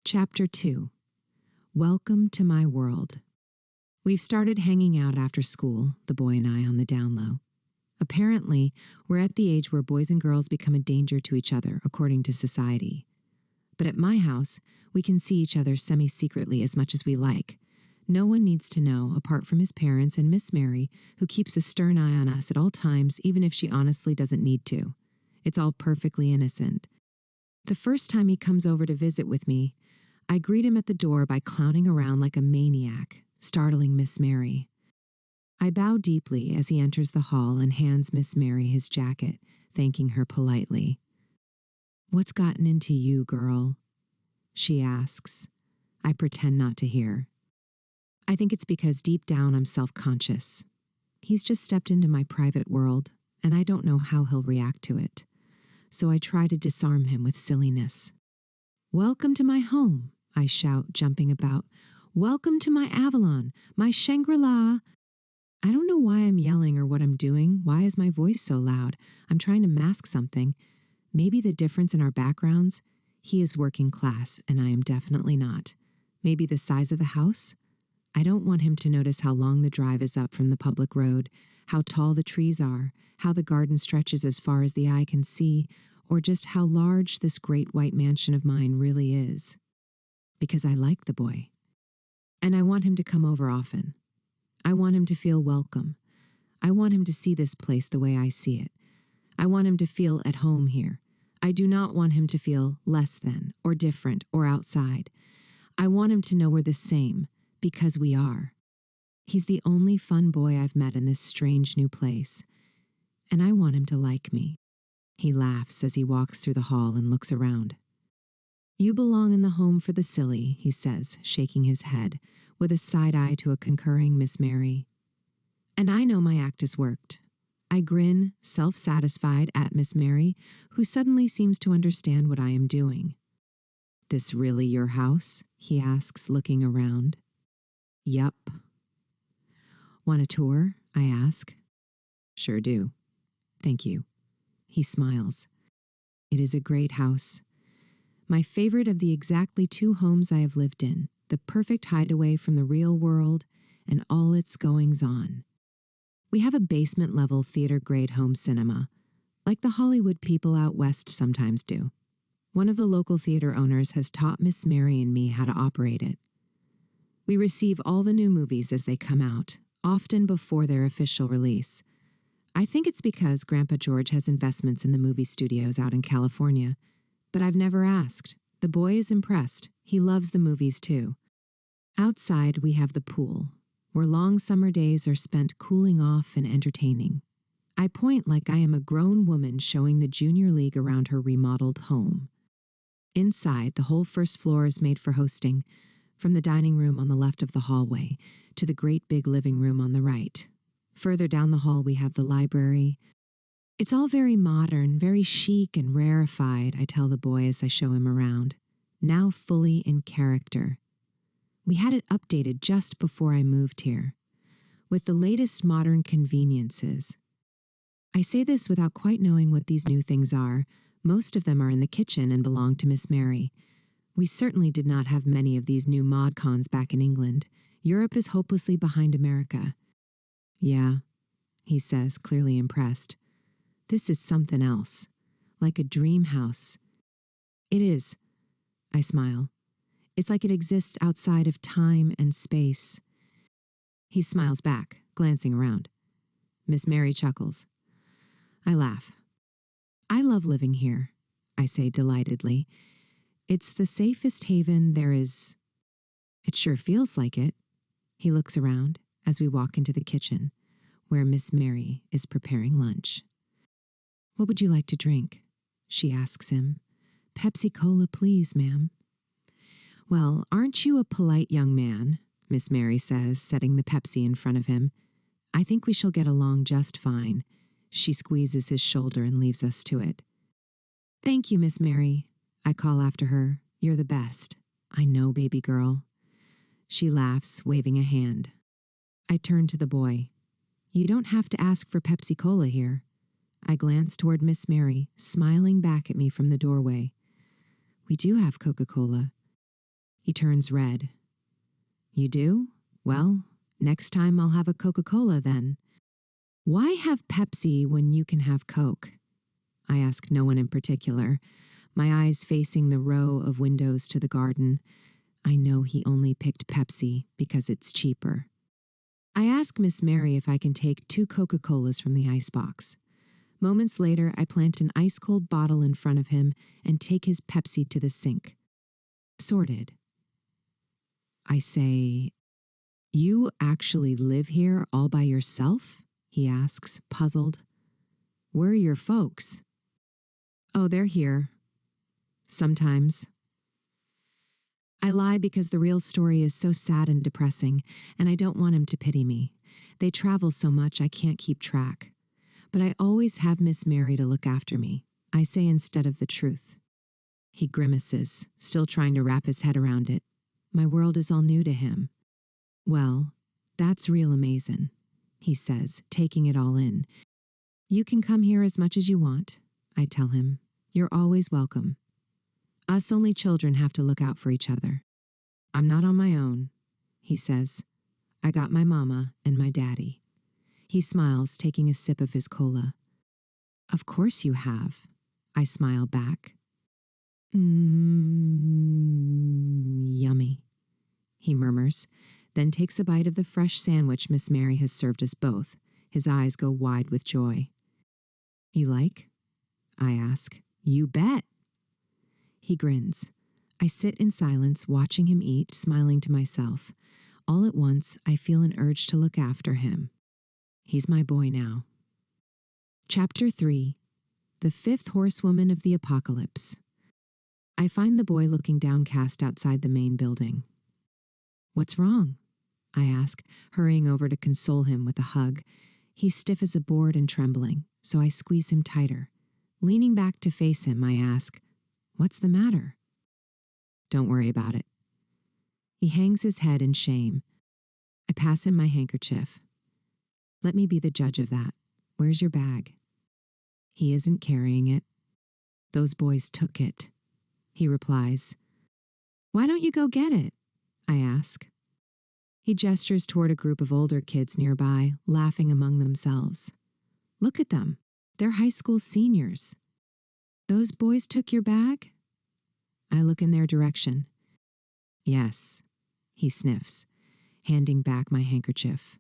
Chapter 2. Welcome to my world. We've started hanging out after school, the boy and I, on the down low. Apparently, we're at the age where boys and girls become a danger to each other, according to society. But at my house, we can see each other semi-secretly as much as we like. No one needs to know, apart from his parents and Miss Mary, who keeps a stern eye on us at all times, even if she honestly doesn't need to. It's all perfectly innocent. The first time he comes over to visit with me, I greet him at the door by clowning around like a maniac, startling Miss Mary. I bow deeply as he enters the hall and hands Miss Mary his jacket, thanking her politely. "What's gotten into you, girl?" she asks. I pretend not to hear. I think it's because deep down I'm self-conscious. He's just stepped into my private world, and I don't know how he'll react to it. So I try to disarm him with silliness. "Welcome to my home," I shout, jumping about. "Welcome to my Avalon, my Shangri-La." I don't know why I'm yelling or what I'm doing. Why is my voice so loud? I'm trying to mask something. Maybe the difference in our backgrounds? He is working class, and I am definitely not. Maybe the size of the house? I don't want him to notice how long the drive is up from the public road, how tall the trees are, how the garden stretches as far as the eye can see, or just how large this great white mansion of mine really is. Because I like the boy. And I want him to come over often. I want him to feel welcome. I want him to see this place the way I see it. I want him to feel at home here. I do not want him to feel less than, or different, or outside. I want him to know we're the same, because we are. He's the only fun boy I've met in this strange new place. And I want him to like me. He laughs as he walks through the hall and looks around. "You belong in the home for the silly," he says, shaking his head, with a side eye to a concurring Miss Mary. And I know my act has worked. I grin, self-satisfied, at Miss Mary, who suddenly seems to understand what I am doing. "This really your house?" he asks, looking around. "Yup." "Want a tour?" I ask. "Sure do. Thank you." He smiles. It is a great house. My favorite of the exactly 2 homes I have lived in, the perfect hideaway from the real world and all its goings-on. We have a basement-level theater-grade home cinema, like the Hollywood people out west sometimes do. One of the local theater owners has taught Miss Mary and me how to operate it. We receive all the new movies as they come out, often before their official release. I think it's because Grandpa George has investments in the movie studios out in California, but I've never asked. The boy is impressed. He loves the movies too. Outside, we have the pool, where long summer days are spent cooling off and entertaining. I point like I am a grown woman showing the junior league around her remodeled home. Inside, the whole first floor is made for hosting, from the dining room on the left of the hallway to the great big living room on the right. Further down the hall, we have the library. It's all very modern, very chic and rarefied, I tell the boy as I show him around, now fully in character. We had it updated just before I moved here, with the latest modern conveniences. I say this without quite knowing what these new things are. Most of them are in the kitchen and belong to Miss Mary. We certainly did not have many of these new mod cons back in England. Europe is hopelessly behind America. "Yeah," he says, clearly impressed. "This is something else, like a dream house." "It is," I smile. "It's like it exists outside of time and space." He smiles back, glancing around. Miss Mary chuckles. I laugh. "I love living here," I say delightedly. "It's the safest haven there is." "It sure feels like it." He looks around as we walk into the kitchen, where Miss Mary is preparing lunch. "What would you like to drink?" she asks him. "Pepsi-Cola, please, ma'am." "Well, aren't you a polite young man?" Miss Mary says, setting the Pepsi in front of him. "I think we shall get along just fine." She squeezes his shoulder and leaves us to it. "Thank you, Miss Mary," I call after her. "You're the best." "I know, baby girl." She laughs, waving a hand. I turn to the boy. "You don't have to ask for Pepsi-Cola here." I glance toward Miss Mary, smiling back at me from the doorway. "We do have Coca-Cola." He turns red. You do? Well, next time I'll have a Coca-Cola then. Why have Pepsi when you can have Coke? I ask no one in particular, my eyes facing the row of windows to the garden. I know he only picked Pepsi because it's cheaper. I ask Miss Mary if I can take 2 Coca-Colas from the icebox. Moments later, I plant an ice-cold bottle in front of him and take his Pepsi to the sink. Sorted. I say, "You actually live here all by yourself?" he asks, puzzled. "Where are your folks?" "Oh, they're here. Sometimes." I lie because the real story is so sad and depressing, and I don't want him to pity me. They travel so much I can't keep track. But I always have Miss Mary to look after me, I say instead of the truth. He grimaces, still trying to wrap his head around it. My world is all new to him. "Well, that's real amazin'," he says, taking it all in. "You can come here as much as you want," I tell him. "You're always welcome. Us only children have to look out for each other. I'm not on my own," he says. "I got my mama and my daddy." He smiles, taking a sip of his cola. "Of course you have," I smile back. Yummy," he murmurs, then takes a bite of the fresh sandwich Miss Mary has served us both. His eyes go wide with joy. "You like?" I ask. "You bet." He grins. I sit in silence, watching him eat, smiling to myself. All at once, I feel an urge to look after him. He's my boy now. Chapter 3. The Fifth Horsewoman of the Apocalypse. I find the boy looking downcast outside the main building. "What's wrong?" I ask, hurrying over to console him with a hug. He's stiff as a board and trembling, so I squeeze him tighter. Leaning back to face him, I ask, "What's the matter?" "Don't worry about it." He hangs his head in shame. I pass him my handkerchief. "Let me be the judge of that. Where's your bag?" He isn't carrying it. "Those boys took it," he replies. "Why don't you go get it?" I ask. He gestures toward a group of older kids nearby, laughing among themselves. "Look at them. They're high school seniors." "Those boys took your bag?" I look in their direction. "Yes," he sniffs, handing back my handkerchief.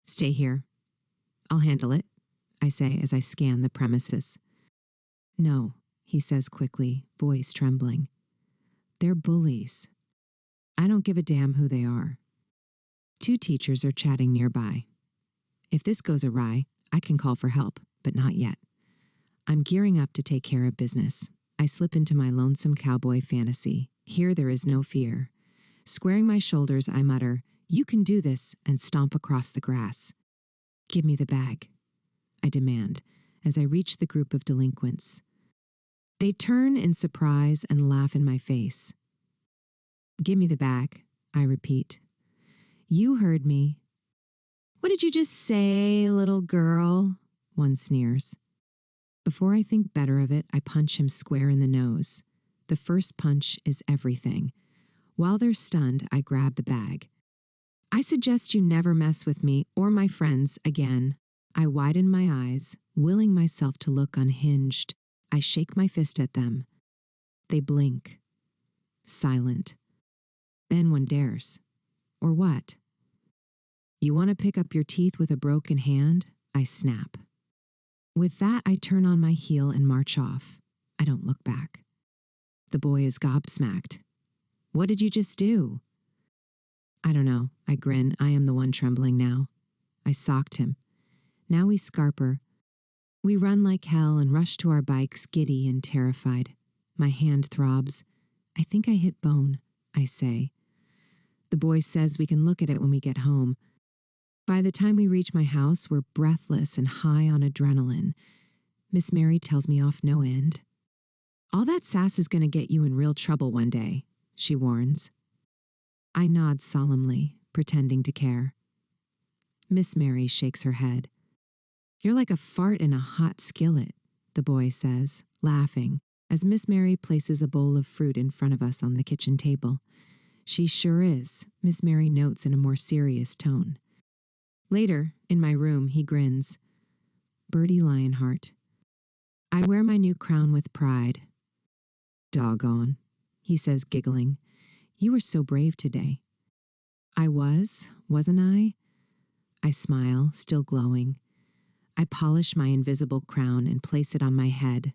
"Stay here. I'll handle it," I say as I scan the premises. "No," he says quickly, voice trembling. "They're bullies. I don't give a damn who they are." 2 teachers are chatting nearby. If this goes awry, I can call for help, but not yet. I'm gearing up to take care of business. I slip into my lonesome cowboy fantasy. Here there is no fear. Squaring my shoulders, I mutter, "You can do this," and stomp across the grass. "Give me the bag," I demand, as I reach the group of delinquents. They turn in surprise and laugh in my face. "Give me the bag," I repeat. "You heard me." "What did you just say, little girl?" one sneers. Before I think better of it, I punch him square in the nose. The first punch is everything. While they're stunned, I grab the bag. "I suggest you never mess with me or my friends again." I widen my eyes, willing myself to look unhinged. I shake my fist at them. They blink. Silent. Then one dares. Or what? "You want to pick up your teeth with a broken hand?" I snap. With that, I turn on my heel and march off. I don't look back. The boy is gobsmacked. "What did you just do?" "I don't know," I grin. I am the one trembling now. I socked him. Now we scarper. We run like hell and rush to our bikes, giddy and terrified. My hand throbs. "I think I hit bone," I say. The boy says we can look at it when we get home. By the time we reach my house, we're breathless and high on adrenaline. Miss Mary tells me off no end. "All that sass is going to get you in real trouble one day," she warns. I nod solemnly, pretending to care. Miss Mary shakes her head. "You're like a fart in a hot skillet," the boy says, laughing, as Miss Mary places a bowl of fruit in front of us on the kitchen table. She sure is, Miss Mary notes in a more serious tone. Later, in my room, he grins. Bertie Lionheart. I wear my new crown with pride. Doggone, he says, giggling. You were so brave today. I was, wasn't I? I smile, still glowing. I polish my invisible crown and place it on my head.